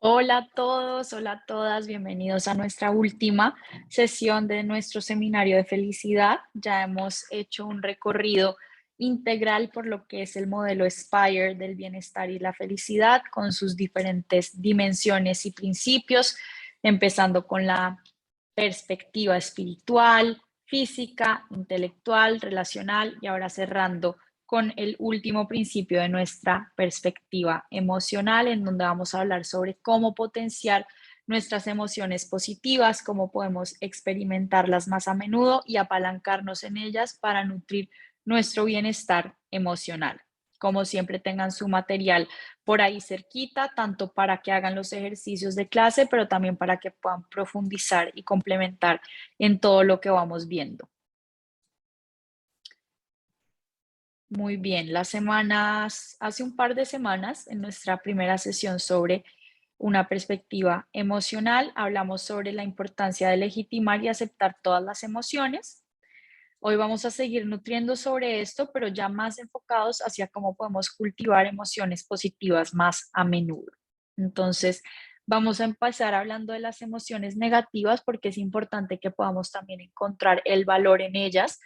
Hola a todos, hola a todas, bienvenidos a nuestra última sesión de nuestro seminario de felicidad. Ya hemos hecho un recorrido integral por lo que es el modelo SPIRE del bienestar y la felicidad con sus diferentes dimensiones y principios, empezando con la perspectiva espiritual, física, intelectual, relacional y ahora cerrando con el último principio de nuestra perspectiva emocional, en donde vamos a hablar sobre cómo potenciar nuestras emociones positivas, cómo podemos experimentarlas más a menudo y apalancarnos en ellas para nutrir nuestro bienestar emocional. Como siempre, tengan su material por ahí cerquita, tanto para que hagan los ejercicios de clase, pero también para que puedan profundizar y complementar en todo lo que vamos viendo. Muy bien, hace un par de semanas, en nuestra primera sesión sobre una perspectiva emocional, hablamos sobre la importancia de legitimar y aceptar todas las emociones. Hoy vamos a seguir nutriendo sobre esto, pero ya más enfocados hacia cómo podemos cultivar emociones positivas más a menudo. Entonces, vamos a empezar hablando de las emociones negativas porque es importante que podamos también encontrar el valor en ellas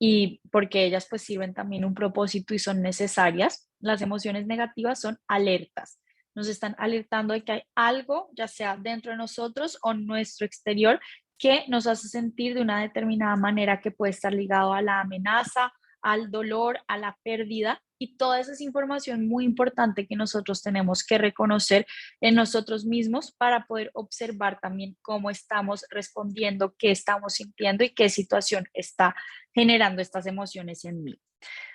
y porque ellas pues sirven también un propósito y son necesarias. Las emociones negativas son alertas. Nos están alertando de que hay algo, ya sea dentro de nosotros o en nuestro exterior, que nos hace sentir de una determinada manera que puede estar ligado a la amenaza, al dolor, a la pérdida, y toda esa es información muy importante que nosotros tenemos que reconocer en nosotros mismos para poder observar también cómo estamos respondiendo, qué estamos sintiendo y qué situación está generando estas emociones en mí.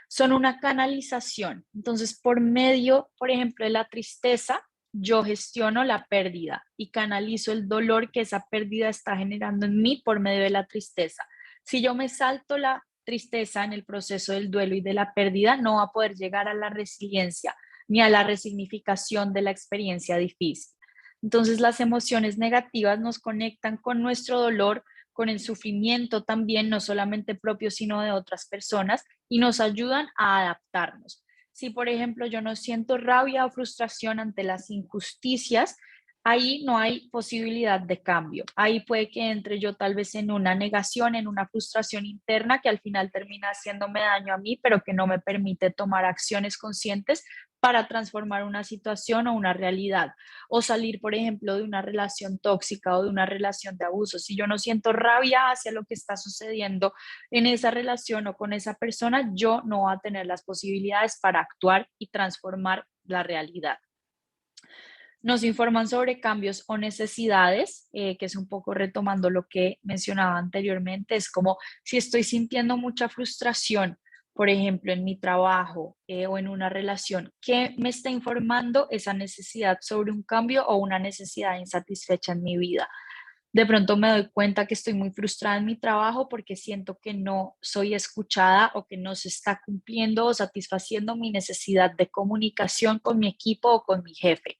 Son una canalización. Entonces, por medio, por ejemplo, de la tristeza, yo gestiono la pérdida y canalizo el dolor que esa pérdida está generando en mí por medio de la tristeza. Si yo me salto la tristeza en el proceso del duelo y de la pérdida, no va a poder llegar a la resiliencia ni a la resignificación de la experiencia difícil. Entonces, las emociones negativas nos conectan con nuestro dolor, con el sufrimiento también, no solamente propio, sino de otras personas, y nos ayudan a adaptarnos. Si, por ejemplo, yo no siento rabia o frustración ante las injusticias, ahí no hay posibilidad de cambio. Ahí puede que entre yo tal vez en una negación, en una frustración interna que al final termina haciéndome daño a mí, pero que no me permite tomar acciones conscientes para transformar una situación o una realidad. O salir, por ejemplo, de una relación tóxica o de una relación de abuso. Si yo no siento rabia hacia lo que está sucediendo en esa relación o con esa persona, yo no voy a tener las posibilidades para actuar y transformar la realidad. Nos informan sobre cambios o necesidades, que es un poco retomando lo que mencionaba anteriormente, es como si estoy sintiendo mucha frustración, por ejemplo, en mi trabajo o en una relación, ¿qué me está informando esa necesidad sobre un cambio o una necesidad insatisfecha en mi vida? De pronto me doy cuenta que estoy muy frustrada en mi trabajo porque siento que no soy escuchada o que no se está cumpliendo o satisfaciendo mi necesidad de comunicación con mi equipo o con mi jefe.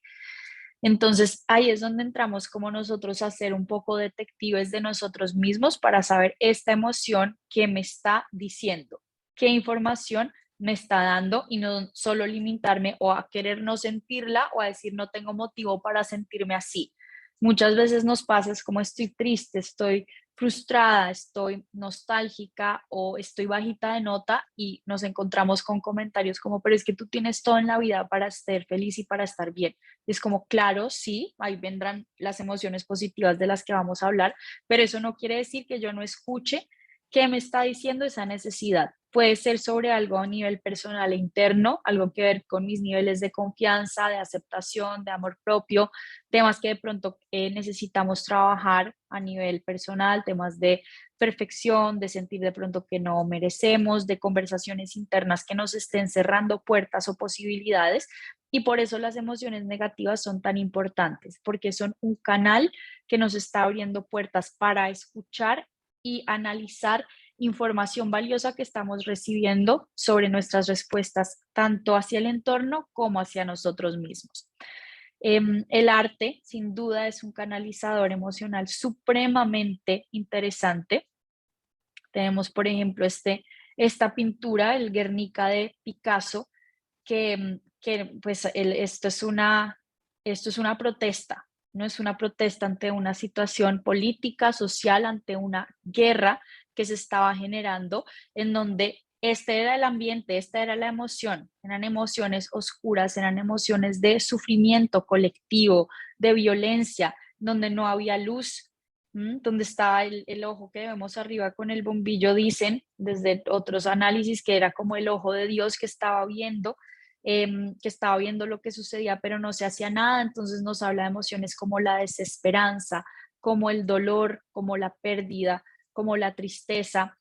Entonces, ahí es donde entramos como nosotros a ser un poco detectives de nosotros mismos para saber esta emoción que me está diciendo, qué información me está dando y no solo limitarme o a querer no sentirla o a decir no tengo motivo para sentirme así. Muchas veces nos pasa, es como estoy triste, estoy frustrada, estoy nostálgica o estoy bajita de nota y nos encontramos con comentarios como, pero es que tú tienes todo en la vida para estar feliz y para estar bien. Es como, claro, sí, ahí vendrán las emociones positivas de las que vamos a hablar, pero eso no quiere decir que yo no escuche qué me está diciendo esa necesidad. Puede ser sobre algo a nivel personal e interno, algo que ver con mis niveles de confianza, de aceptación, de amor propio, temas que de pronto necesitamos trabajar a nivel personal, temas de perfección, de sentir de pronto que no merecemos, de conversaciones internas que nos estén cerrando puertas o posibilidades. Y por eso las emociones negativas son tan importantes, porque son un canal que nos está abriendo puertas para escuchar y analizar información valiosa que estamos recibiendo sobre nuestras respuestas, tanto hacia el entorno como hacia nosotros mismos. El arte, sin duda, es un canalizador emocional supremamente interesante. Tenemos, por ejemplo, esta pintura, el Guernica de Picasso, que pues esto es una protesta no es una protesta ante una situación política, social, ante una guerra que se estaba generando, en donde este era el ambiente, esta era la emoción, eran emociones oscuras, eran emociones de sufrimiento colectivo, de violencia, donde no había luz, donde está el ojo que vemos arriba con el bombillo, dicen desde otros análisis que era como el ojo de Dios que estaba viendo lo que sucedía, pero no se hacía nada. Entonces nos habla de emociones como la desesperanza, como el dolor, como la pérdida, como la tristeza,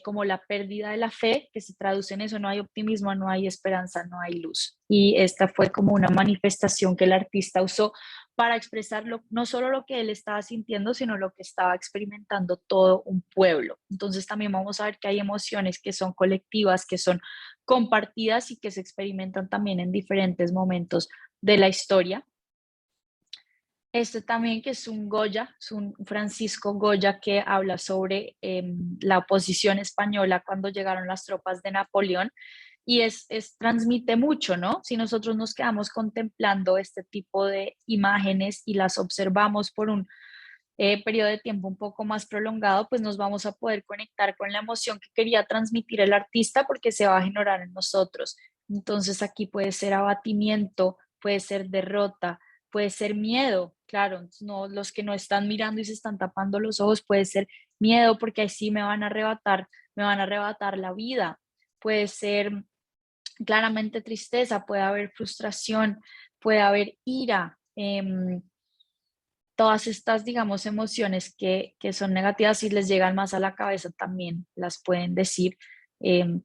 como la pérdida de la fe, que se traduce en eso: no hay optimismo, no hay esperanza, no hay luz. Y esta fue como una manifestación que el artista usó para expresar no solo lo que él estaba sintiendo, sino lo que estaba experimentando todo un pueblo. Entonces también vamos a ver que hay emociones que son colectivas, que son compartidas y que se experimentan también en diferentes momentos de la historia. Este también, que es un Goya, es un Francisco Goya, que habla sobre la oposición española cuando llegaron las tropas de Napoleón, y transmite mucho, ¿no? Si nosotros nos quedamos contemplando este tipo de imágenes y las observamos por un periodo de tiempo un poco más prolongado, pues nos vamos a poder conectar con la emoción que quería transmitir el artista, porque se va a generar en nosotros. Entonces aquí puede ser abatimiento, puede ser derrota, puede ser miedo, claro, no, los que no están mirando y se están tapando los ojos, puede ser miedo porque ahí sí me van a arrebatar la vida, puede ser claramente tristeza, puede haber frustración, puede haber ira, todas estas, digamos, emociones que son negativas, y les llegan más a la cabeza también las pueden decir,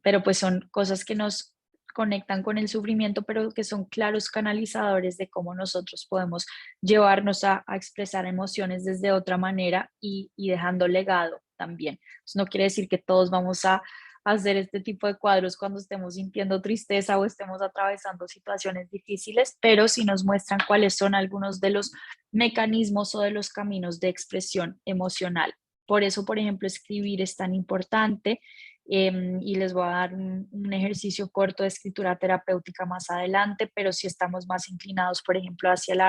pero pues son cosas que nos conectan con el sufrimiento, pero que son claros canalizadores de cómo nosotros podemos llevarnos a expresar emociones desde otra manera, y dejando legado también. Eso no quiere decir que todos vamos a hacer este tipo de cuadros cuando estemos sintiendo tristeza o estemos atravesando situaciones difíciles, pero sí nos muestran cuáles son algunos de los mecanismos o de los caminos de expresión emocional. Por eso, por ejemplo, escribir es tan importante, y les voy a dar un ejercicio corto de escritura terapéutica más adelante, pero si estamos más inclinados, por ejemplo, hacia el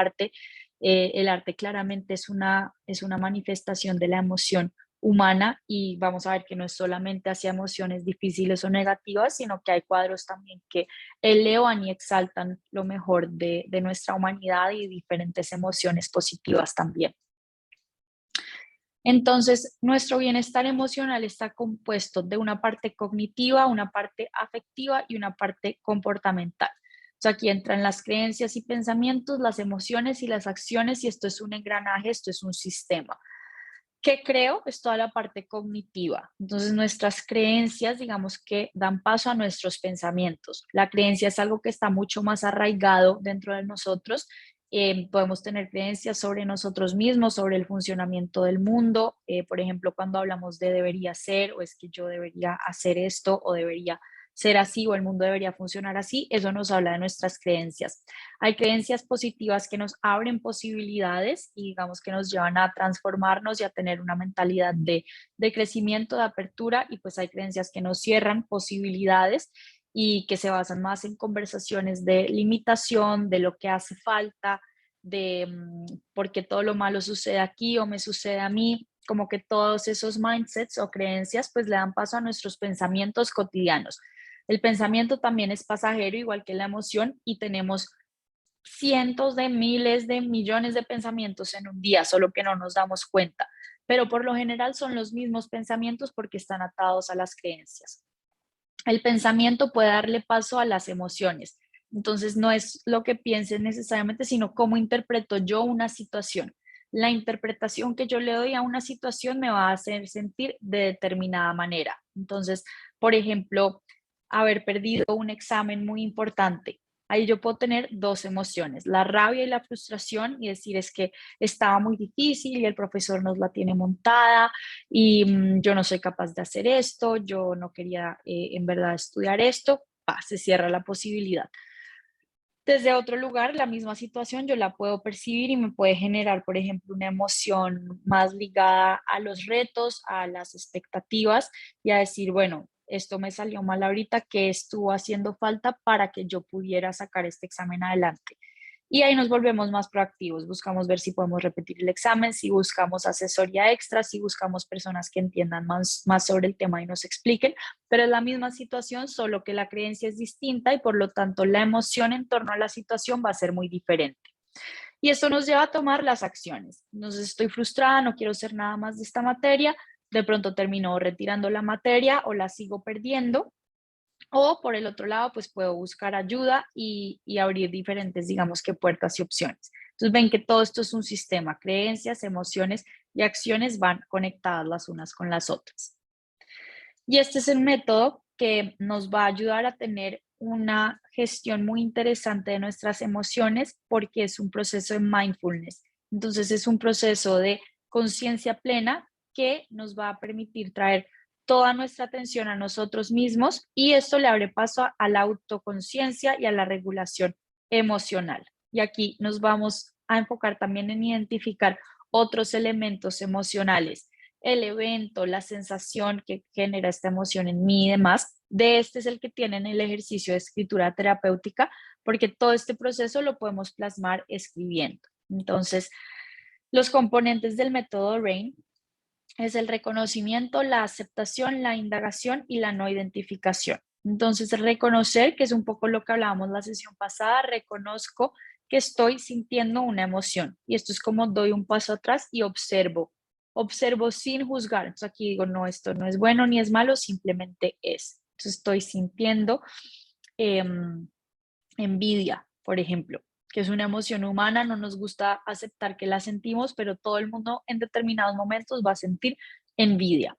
arte claramente es una manifestación de la emoción humana, y vamos a ver que no es solamente hacia emociones difíciles o negativas, sino que hay cuadros también que elevan y exaltan lo mejor de nuestra humanidad y diferentes emociones positivas también. Entonces, nuestro bienestar emocional está compuesto de una parte cognitiva, una parte afectiva y una parte comportamental. O sea, aquí entran las creencias y pensamientos, las emociones y las acciones, y esto es un engranaje, esto es un sistema. ¿Qué creo? Es toda la parte cognitiva. Entonces, nuestras creencias, digamos que dan paso a nuestros pensamientos. La creencia es algo que está mucho más arraigado dentro de nosotros. Podemos tener creencias sobre nosotros mismos, sobre el funcionamiento del mundo. Por ejemplo, cuando hablamos de debería ser, o es que yo debería hacer esto, o debería ser así, o el mundo debería funcionar así, eso nos habla de nuestras creencias. Hay creencias positivas que nos abren posibilidades y, digamos, que nos llevan a transformarnos y a tener una mentalidad de crecimiento, de apertura, y pues hay creencias que nos cierran posibilidades y que se basan más en conversaciones de limitación, de lo que hace falta, de por qué todo lo malo sucede aquí o me sucede a mí. Como que todos esos mindsets o creencias pues le dan paso a nuestros pensamientos cotidianos. El pensamiento también es pasajero, igual que la emoción, y tenemos cientos de miles de millones de pensamientos en un día, solo que no nos damos cuenta. Pero por lo general son los mismos pensamientos porque están atados a las creencias. El pensamiento puede darle paso a las emociones. Entonces no es lo que piense necesariamente, sino cómo interpreto yo una situación. La interpretación que yo le doy a una situación me va a hacer sentir de determinada manera. Entonces, por ejemplo, haber perdido un examen muy importante. Ahí yo puedo tener dos emociones: la rabia y la frustración, y decir es que estaba muy difícil y el profesor nos la tiene montada, y yo no soy capaz de hacer esto, yo no quería en verdad estudiar esto, se cierra la posibilidad. Desde otro lugar, la misma situación yo la puedo percibir y me puede generar, por ejemplo, una emoción más ligada a los retos, a las expectativas, y a decir, bueno, esto me salió mal ahorita, ¿qué estuvo haciendo falta para que yo pudiera sacar este examen adelante? Y ahí nos volvemos más proactivos, buscamos ver si podemos repetir el examen, si buscamos asesoría extra, si buscamos personas que entiendan más sobre el tema y nos expliquen, pero es la misma situación, solo que la creencia es distinta y por lo tanto la emoción en torno a la situación va a ser muy diferente. Y esto nos lleva a tomar las acciones. Entonces estoy frustrada, no quiero hacer nada más de esta materia, de pronto termino retirando la materia o la sigo perdiendo. O por el otro lado, pues puedo buscar ayuda y abrir diferentes, digamos que puertas y opciones. Entonces ven que todo esto es un sistema, creencias, emociones y acciones van conectadas las unas con las otras. Y este es el método que nos va a ayudar a tener una gestión muy interesante de nuestras emociones porque es un proceso de mindfulness. Entonces es un proceso de conciencia plena que nos va a permitir traer toda nuestra atención a nosotros mismos y esto le abre paso a la autoconciencia y a la regulación emocional. Y aquí nos vamos a enfocar también en identificar otros elementos emocionales, el evento, la sensación que genera esta emoción en mí y demás. De este es el que tienen el ejercicio de escritura terapéutica, porque todo este proceso lo podemos plasmar escribiendo. Entonces, los componentes del método RAIN es el reconocimiento, la aceptación, la indagación y la no identificación. Entonces, reconocer, que es un poco lo que hablábamos la sesión pasada, reconozco que estoy sintiendo una emoción. Y esto es como doy un paso atrás y observo. Observo sin juzgar. Entonces aquí digo, no, esto no es bueno ni es malo, simplemente es. Entonces estoy sintiendo eh, envidia, por ejemplo, que es una emoción humana, no nos gusta aceptar que la sentimos, pero todo el mundo en determinados momentos va a sentir envidia.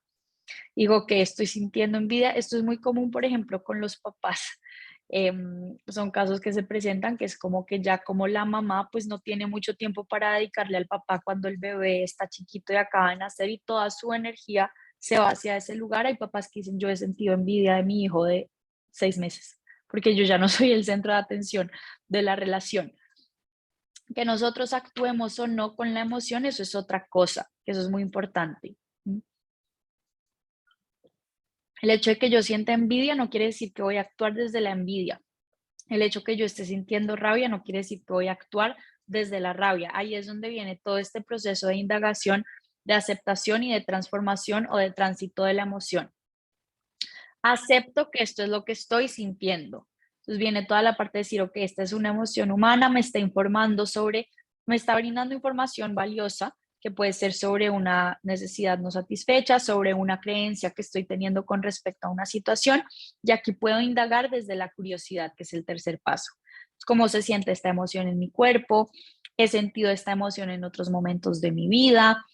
Digo que estoy sintiendo envidia, esto es muy común, por ejemplo, con los papás. Son casos que se presentan que es como que ya como la mamá pues no tiene mucho tiempo para dedicarle al papá cuando el bebé está chiquito y acaba de nacer y toda su energía se va hacia ese lugar. Hay papás que dicen, yo he sentido envidia de mi hijo de 6 meses, porque yo ya no soy el centro de atención de la relación. Que nosotros actuemos o no con la emoción, eso es otra cosa, eso es muy importante. El hecho de que yo sienta envidia no quiere decir que voy a actuar desde la envidia. El hecho que yo esté sintiendo rabia no quiere decir que voy a actuar desde la rabia. Ahí es donde viene todo este proceso de indagación, de aceptación y de transformación o de tránsito de la emoción. Acepto que esto es lo que estoy sintiendo. Entonces viene toda la parte de decir, ok, esta es una emoción humana, me está informando sobre, me está brindando información valiosa que puede ser sobre una necesidad no satisfecha, sobre una creencia que estoy teniendo con respecto a una situación, y aquí puedo indagar desde la curiosidad, que es el tercer paso. ¿Cómo se siente esta emoción en mi cuerpo? ¿He sentido esta emoción en otros momentos de mi vida?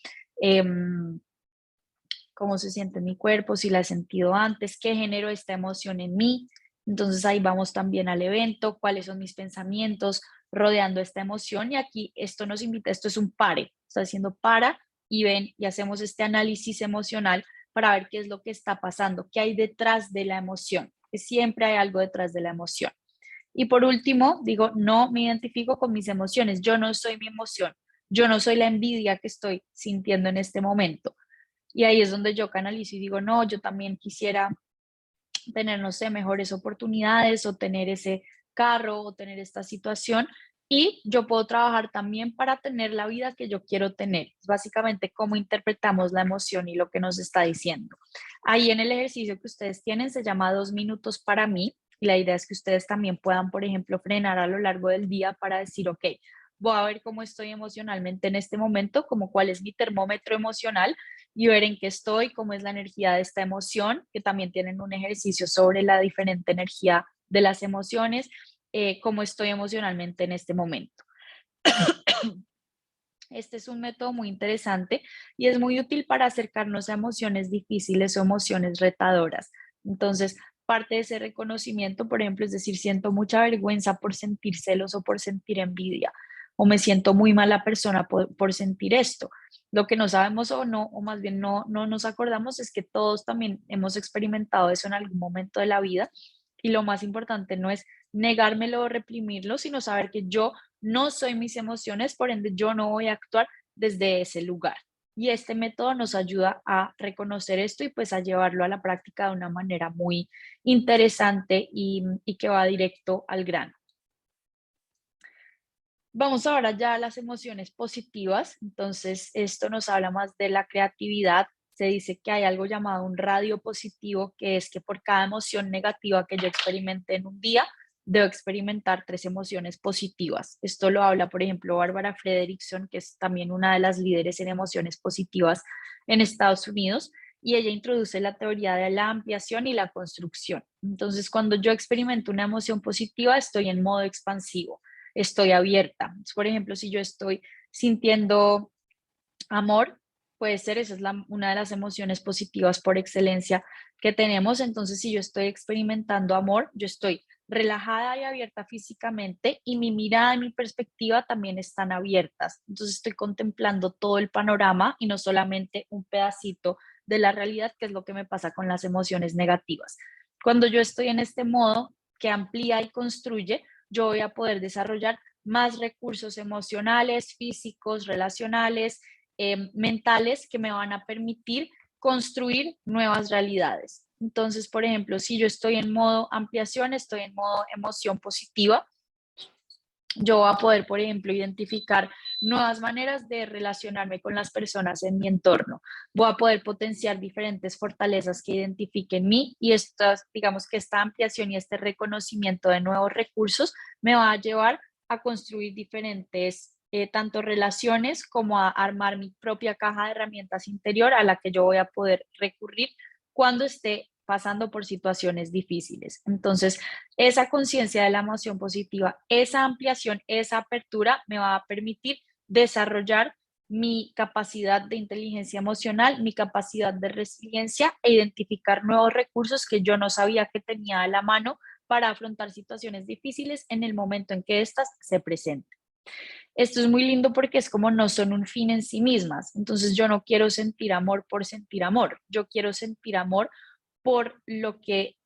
¿Cómo se siente en mi cuerpo? Si la he sentido antes, ¿qué generó esta emoción en mí? Entonces ahí vamos también al evento, cuáles son mis pensamientos rodeando esta emoción y aquí esto nos invita, esto es un pare, está diciendo para y ven y hacemos este análisis emocional para ver qué es lo que está pasando, qué hay detrás de la emoción, que siempre hay algo detrás de la emoción. Y por último, digo, no me identifico con mis emociones, yo no soy mi emoción, yo no soy la envidia que estoy sintiendo en este momento. Y ahí es donde yo canalizo y digo, no, yo también quisiera tener, no sé, mejores oportunidades o tener ese carro o tener esta situación. Y yo puedo trabajar también para tener la vida que yo quiero tener. Es básicamente cómo interpretamos la emoción y lo que nos está diciendo. Ahí en el ejercicio que ustedes tienen se llama 2 minutos para mí. Y la idea es que ustedes también puedan, por ejemplo, frenar a lo largo del día para decir, ok, voy a ver cómo estoy emocionalmente en este momento, como cuál es mi termómetro emocional y ver en qué estoy, cómo es la energía de esta emoción, que también tienen un ejercicio sobre la diferente energía de las emociones, cómo estoy emocionalmente en este momento. Este es un método muy interesante y es muy útil para acercarnos a emociones difíciles o emociones retadoras. Entonces, parte de ese reconocimiento, por ejemplo, es decir, siento mucha vergüenza por sentir celos o por sentir envidia, o me siento muy mala persona por sentir esto. Lo que no sabemos o no, o más bien no nos acordamos es que todos también hemos experimentado eso en algún momento de la vida y lo más importante no es negármelo o reprimirlo, sino saber que yo no soy mis emociones, por ende yo no voy a actuar desde ese lugar. Y este método nos ayuda a reconocer esto y pues a llevarlo a la práctica de una manera muy interesante y que va directo al grano. Vamos ahora ya a las emociones positivas. Entonces, esto nos habla más de la creatividad. Se dice que hay algo llamado un radio positivo, que es que por cada emoción negativa que yo experimente en un día, debo experimentar 3 emociones positivas. Esto lo habla, por ejemplo, Bárbara Fredrickson, que es también una de las líderes en emociones positivas en Estados Unidos, y ella introduce la teoría de la ampliación y la construcción. Entonces, cuando yo experimento una emoción positiva, estoy en modo expansivo, estoy abierta. Por ejemplo, si yo estoy sintiendo amor, puede ser, esa es una de las emociones positivas por excelencia que tenemos. Entonces, si yo estoy experimentando amor, yo estoy relajada y abierta físicamente y mi mirada y mi perspectiva también están abiertas. Entonces, estoy contemplando todo el panorama y no solamente un pedacito de la realidad, que es lo que me pasa con las emociones negativas. Cuando yo estoy en este modo que amplía y construye, yo voy a poder desarrollar más recursos emocionales, físicos, relacionales, mentales que me van a permitir construir nuevas realidades. Entonces, por ejemplo, si yo estoy en modo ampliación, estoy en modo emoción positiva, yo voy a poder, por ejemplo, identificar nuevas maneras de relacionarme con las personas en mi entorno. Voy a poder potenciar diferentes fortalezas que identifiquen en mí y estas, digamos que esta ampliación y este reconocimiento de nuevos recursos me va a llevar a construir diferentes, tanto relaciones como a armar mi propia caja de herramientas interior a la que yo voy a poder recurrir cuando esté pasando por situaciones difíciles. Entonces, esa conciencia de la emoción positiva, esa ampliación, esa apertura me va a permitir desarrollar mi capacidad de inteligencia emocional, mi capacidad de resiliencia e identificar nuevos recursos que yo no sabía que tenía a la mano para afrontar situaciones difíciles en el momento en que éstas se presenten. Esto es muy lindo porque es como no son un fin en sí mismas. Entonces yo no quiero sentir amor por sentir amor. Yo quiero sentir amor por lo que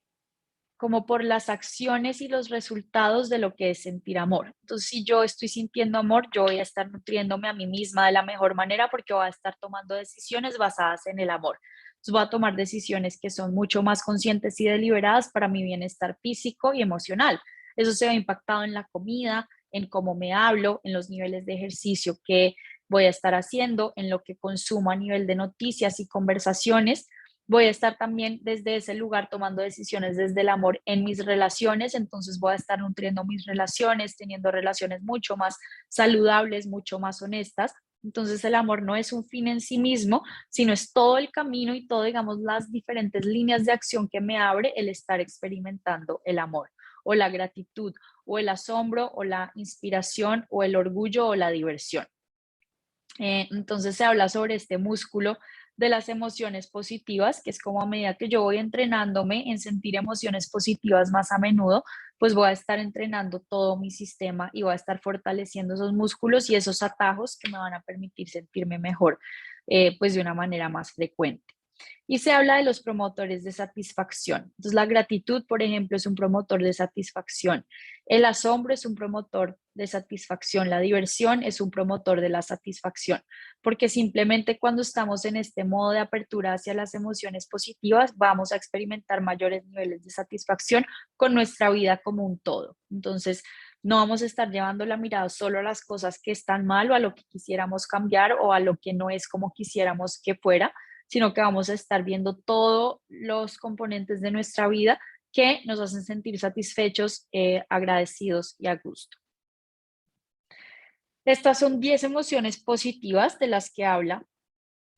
como por las acciones y los resultados de lo que es sentir amor. Entonces, si yo estoy sintiendo amor, yo voy a estar nutriéndome a mí misma de la mejor manera porque voy a estar tomando decisiones basadas en el amor. Entonces, voy a tomar decisiones que son mucho más conscientes y deliberadas para mi bienestar físico y emocional. Eso se ve impactado en la comida, en cómo me hablo, en los niveles de ejercicio que voy a estar haciendo, en lo que consumo a nivel de noticias y conversaciones. Voy a estar también desde ese lugar tomando decisiones desde el amor en mis relaciones, entonces voy a estar nutriendo mis relaciones, teniendo relaciones mucho más saludables, mucho más honestas. Entonces el amor no es un fin en sí mismo, sino es todo el camino y todo, digamos, las diferentes líneas de acción que me abre el estar experimentando el amor o la gratitud o el asombro o la inspiración o el orgullo o la diversión. Entonces se habla sobre este músculo de las emociones positivas, que es como a medida que yo voy entrenándome en sentir emociones positivas más a menudo, pues voy a estar entrenando todo mi sistema y voy a estar fortaleciendo esos músculos y esos atajos que me van a permitir sentirme mejor, pues de una manera más frecuente. Y se habla de los promotores de satisfacción. Entonces, la gratitud, por ejemplo, es un promotor de satisfacción. El asombro es un promotor de satisfacción. La diversión es un promotor de la satisfacción. Porque simplemente cuando estamos en este modo de apertura hacia las emociones positivas, vamos a experimentar mayores niveles de satisfacción con nuestra vida como un todo. Entonces, no vamos a estar llevando la mirada solo a las cosas que están mal o a lo que quisiéramos cambiar o a lo que no es como quisiéramos que fuera, sino que vamos a estar viendo todos los componentes de nuestra vida que nos hacen sentir satisfechos, agradecidos y a gusto. Estas son 10 emociones positivas de las que habla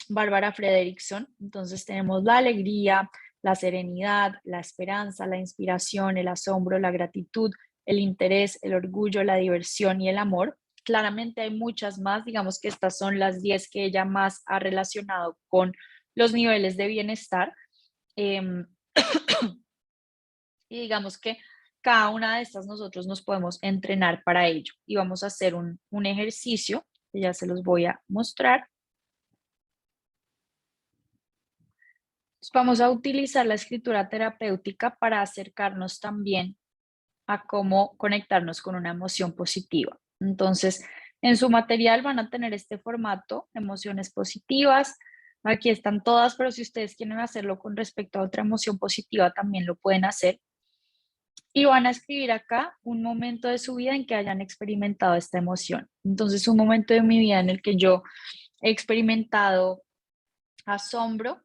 Bárbara Fredrickson. Entonces tenemos la alegría, la serenidad, la esperanza, la inspiración, el asombro, la gratitud, el interés, el orgullo, la diversión y el amor. Claramente hay muchas más, digamos que estas son las 10 que ella más ha relacionado con los niveles de bienestar. Em, y digamos que cada una de estas nosotros nos podemos entrenar para ello. Y vamos a hacer un ejercicio que ya se los voy a mostrar. Vamos a utilizar la escritura terapéutica para acercarnos también a cómo conectarnos con una emoción positiva. Entonces, en su material van a tener este formato, emociones positivas. Aquí están todas, pero si ustedes quieren hacerlo con respecto a otra emoción positiva, también lo pueden hacer. Y van a escribir acá un momento de su vida en que hayan experimentado esta emoción. Entonces, un momento de mi vida en el que yo he experimentado asombro,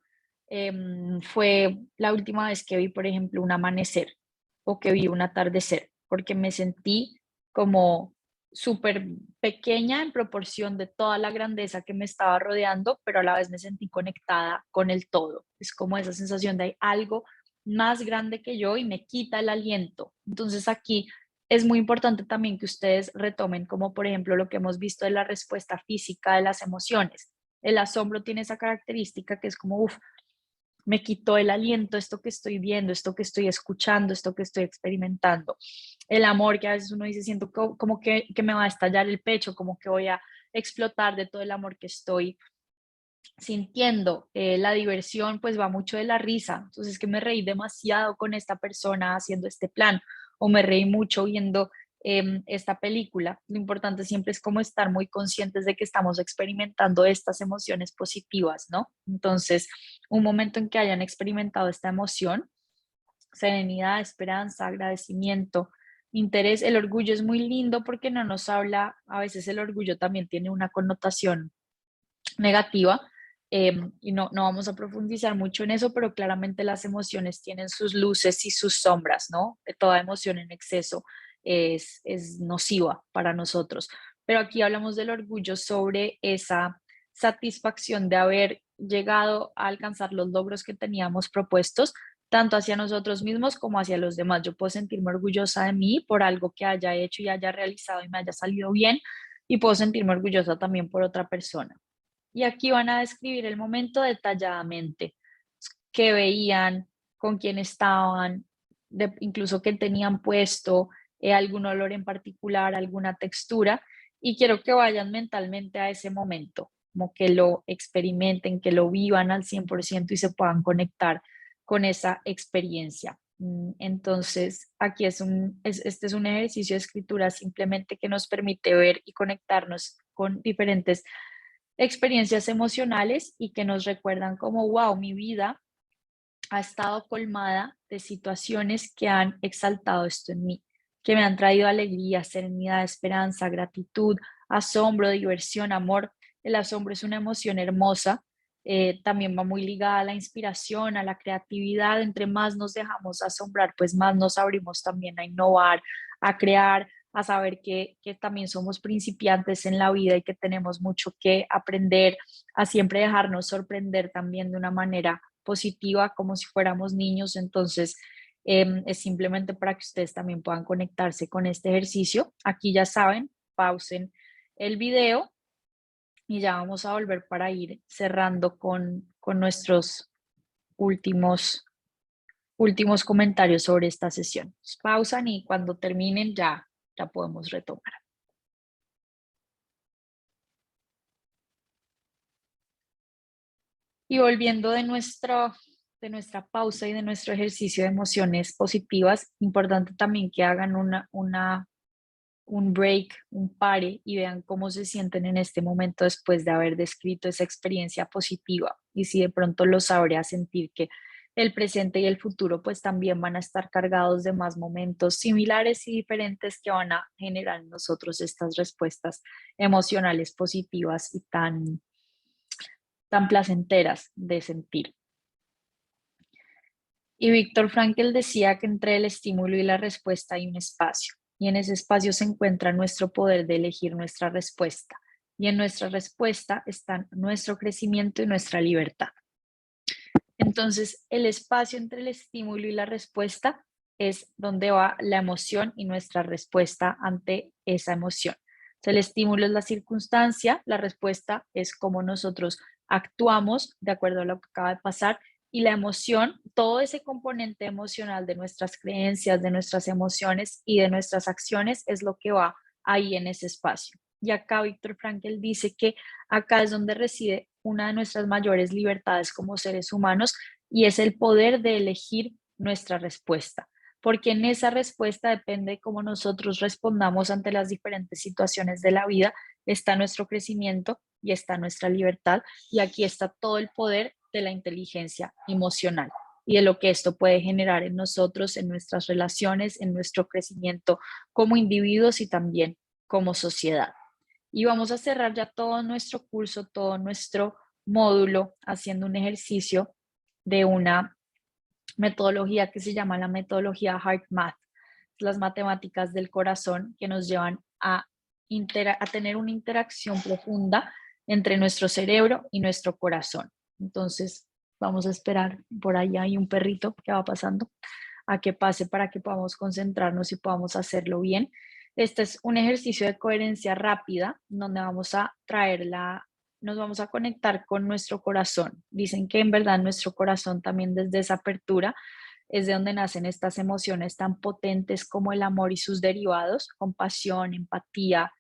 fue la última vez que vi, por ejemplo, un amanecer o que vi un atardecer, porque me sentí como súper pequeña en proporción de toda la grandeza que me estaba rodeando, pero a la vez me sentí conectada con el todo. Es como esa sensación de hay algo más grande que yo y me quita el aliento. Entonces aquí es muy importante también que ustedes retomen, como por ejemplo lo que hemos visto de la respuesta física de las emociones. El asombro tiene esa característica que es como, uff, me quitó el aliento, esto que estoy viendo, esto que estoy escuchando, esto que estoy experimentando. El amor, que a veces uno dice, siento como que me va a estallar el pecho, como que voy a explotar de todo el amor que estoy sintiendo. La diversión pues va mucho de la risa, entonces que me reí demasiado con esta persona haciendo este plan o me reí mucho viendo esta película. Lo importante siempre es como estar muy conscientes de que estamos experimentando estas emociones positivas, ¿no? Entonces, un momento en que hayan experimentado esta emoción, serenidad, esperanza, agradecimiento, interés. El orgullo es muy lindo porque no nos habla, a veces el orgullo también tiene una connotación negativa, y no vamos a profundizar mucho en eso, pero claramente las emociones tienen sus luces y sus sombras, ¿no? Toda emoción en exceso es nociva para nosotros. Pero aquí hablamos del orgullo sobre esa satisfacción de haber llegado a alcanzar los logros que teníamos propuestos, tanto hacia nosotros mismos como hacia los demás. Yo puedo sentirme orgullosa de mí por algo que haya hecho y haya realizado y me haya salido bien, y puedo sentirme orgullosa también por otra persona. Y aquí van a describir el momento detalladamente, qué veían, con quién estaban, incluso qué tenían puesto, algún olor en particular, alguna textura, y quiero que vayan mentalmente a ese momento, como que lo experimenten, que lo vivan al 100% y se puedan conectar con esa experiencia. Entonces, aquí este es un ejercicio de escritura simplemente que nos permite ver y conectarnos con diferentes experiencias emocionales y que nos recuerdan como, wow, mi vida ha estado colmada de situaciones que han exaltado esto en mí, que me han traído alegría, serenidad, esperanza, gratitud, asombro, diversión, amor. El asombro es una emoción hermosa, también va muy ligada a la inspiración, a la creatividad. Entre más nos dejamos asombrar, pues más nos abrimos también a innovar, a crear, a saber que también somos principiantes en la vida y que tenemos mucho que aprender, a siempre dejarnos sorprender también de una manera positiva, como si fuéramos niños. Entonces, es simplemente para que ustedes también puedan conectarse con este ejercicio. Aquí ya saben, pausen el video y ya vamos a volver para ir cerrando con nuestros últimos, últimos comentarios sobre esta sesión. Pausan y cuando terminen ya podemos retomar. Y volviendo de nuestra pausa y de nuestro ejercicio de emociones positivas, importante también que hagan un break, un pare y vean cómo se sienten en este momento después de haber descrito esa experiencia positiva. Y si de pronto los habría sentir que el presente y el futuro pues también van a estar cargados de más momentos similares y diferentes que van a generar en nosotros estas respuestas emocionales positivas y tan placenteras de sentir. Y Víctor Frankl decía que entre el estímulo y la respuesta hay un espacio, y en ese espacio se encuentra nuestro poder de elegir nuestra respuesta, y en nuestra respuesta están nuestro crecimiento y nuestra libertad. Entonces, el espacio entre el estímulo y la respuesta es donde va la emoción y nuestra respuesta ante esa emoción. Entonces, el estímulo es la circunstancia, la respuesta es cómo nosotros actuamos de acuerdo a lo que acaba de pasar, y la emoción, todo ese componente emocional de nuestras creencias, de nuestras emociones y de nuestras acciones es lo que va ahí en ese espacio. Y acá Víctor Frankl dice que acá es donde reside una de nuestras mayores libertades como seres humanos, y es el poder de elegir nuestra respuesta, porque en esa respuesta depende de cómo nosotros respondamos ante las diferentes situaciones de la vida, está nuestro crecimiento y está nuestra libertad, y aquí está todo el poder de la inteligencia emocional. y de lo que esto puede generar en nosotros, en nuestras relaciones, en nuestro crecimiento como individuos y también como sociedad. Y vamos a cerrar ya todo nuestro curso, todo nuestro módulo haciendo un ejercicio de una metodología que se llama la metodología Heart Math, las matemáticas del corazón que nos llevan a tener una interacción profunda entre nuestro cerebro y nuestro corazón. Entonces, vamos a esperar, por ahí hay un perrito que va pasando, a que pase para que podamos concentrarnos y podamos hacerlo bien. Este es un ejercicio de coherencia rápida donde nos vamos a conectar con nuestro corazón. Dicen que en verdad nuestro corazón también desde esa apertura es de donde nacen estas emociones tan potentes como el amor y sus derivados, compasión, empatía.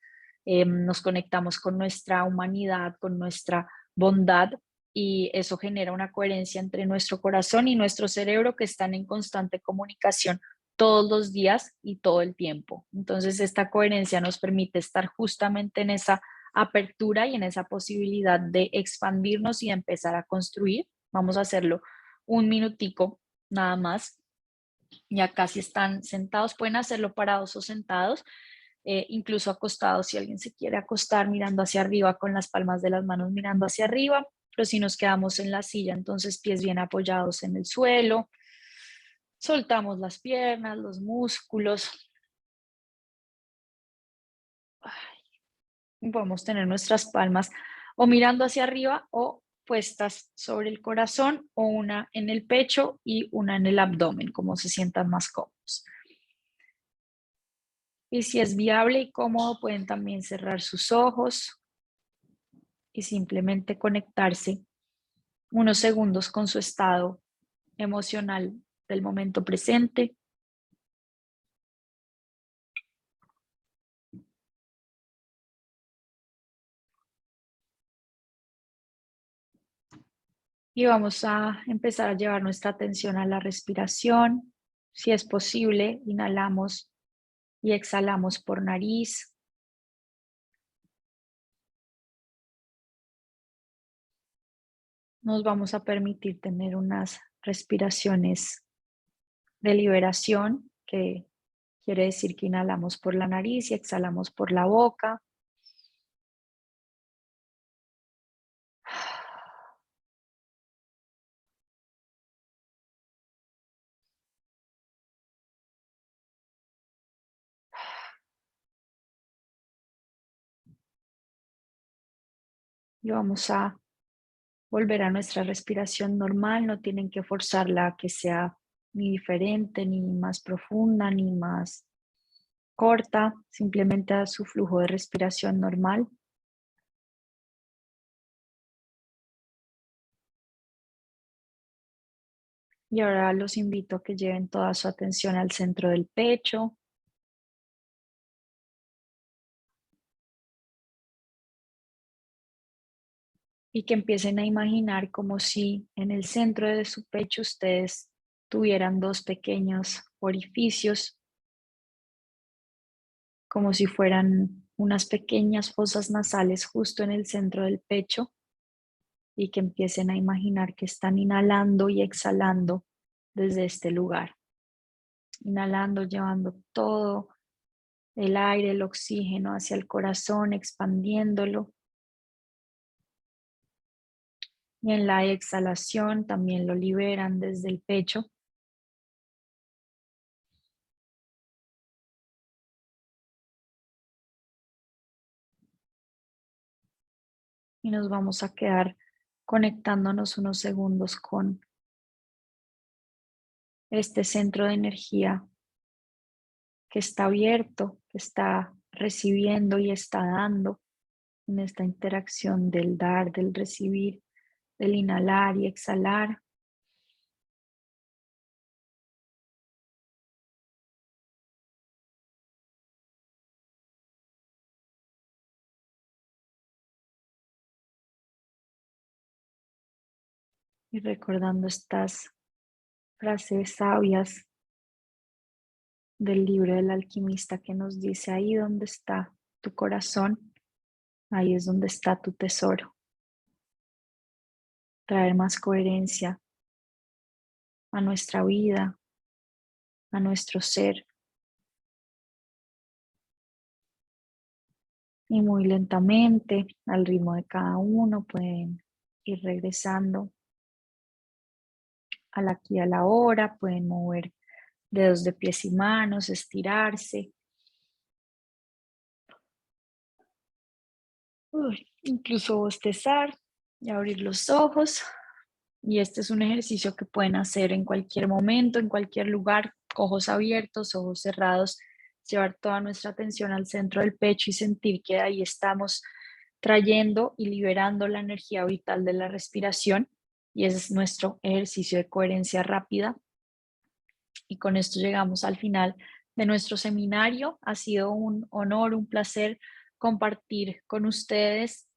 Nos conectamos con nuestra humanidad, con nuestra bondad, y eso genera una coherencia entre nuestro corazón y nuestro cerebro que están en constante comunicación todos los días y todo el tiempo. Entonces, esta coherencia nos permite estar justamente en esa apertura y en esa posibilidad de expandirnos y empezar a construir. Vamos a hacerlo un minutico nada más. Ya casi están sentados, pueden hacerlo parados o sentados, incluso acostados si alguien se quiere acostar mirando hacia arriba con las palmas de las manos mirando hacia arriba, pero si nos quedamos en la silla, entonces pies bien apoyados en el suelo, soltamos las piernas, los músculos. Podemos tener nuestras palmas o mirando hacia arriba o puestas sobre el corazón, o una en el pecho y una en el abdomen, como se sientan más cómodos. Y si es viable y cómodo, pueden también cerrar sus ojos y simplemente conectarse unos segundos con su estado emocional del momento presente. Y vamos a empezar a llevar nuestra atención a la respiración. Si es posible, inhalamos y exhalamos por nariz. Nos vamos a permitir tener unas respiraciones de liberación, que quiere decir que inhalamos por la nariz y exhalamos por la boca. Y vamos a volver a nuestra respiración normal. No tienen que forzarla a que sea ni diferente, ni más profunda, ni más corta, simplemente a su flujo de respiración normal. Y ahora los invito a que lleven toda su atención al centro del pecho y que empiecen a imaginar como si en el centro de su pecho ustedes tuvieran dos pequeños orificios, como si fueran unas pequeñas fosas nasales justo en el centro del pecho, y que empiecen a imaginar que están inhalando y exhalando desde este lugar. Inhalando, llevando todo el aire, el oxígeno hacia el corazón, expandiéndolo. Y en la exhalación también lo liberan desde el pecho. Y nos vamos a quedar conectándonos unos segundos con este centro de energía que está abierto, que está recibiendo y está dando en esta interacción del dar, del recibir, del inhalar y exhalar. Y recordando estas frases sabias del libro del alquimista que nos dice: ahí donde está tu corazón, ahí es donde está tu tesoro. Traer más coherencia a nuestra vida, a nuestro ser. Y muy lentamente, al ritmo de cada uno, pueden ir regresando al aquí y a la hora, pueden mover dedos de pies y manos, estirarse, incluso bostezar y abrir los ojos. Y este es un ejercicio que pueden hacer en cualquier momento, en cualquier lugar, ojos abiertos, ojos cerrados, llevar toda nuestra atención al centro del pecho y sentir que ahí estamos trayendo y liberando la energía vital de la respiración. Y ese es nuestro ejercicio de coherencia rápida. Y con esto llegamos al final de nuestro seminario. Ha sido un honor, un placer compartir con ustedes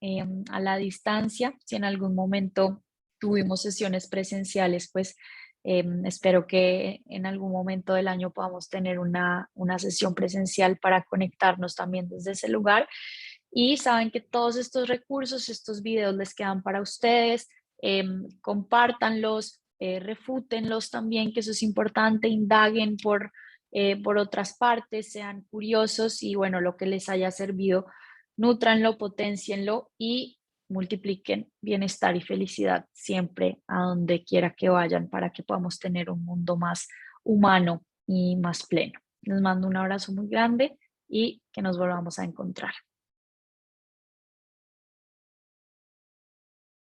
a la distancia. Si en algún momento tuvimos sesiones presenciales, pues espero que en algún momento del año podamos tener una sesión presencial para conectarnos también desde ese lugar. Y saben que todos estos recursos, estos videos les quedan para ustedes. Compártanlos, refútenlos también, que eso es importante, indaguen por otras partes, sean curiosos y bueno, lo que les haya servido, nútranlo, potencienlo y multipliquen bienestar y felicidad siempre a donde quiera que vayan para que podamos tener un mundo más humano y más pleno. Les mando un abrazo muy grande y que nos volvamos a encontrar.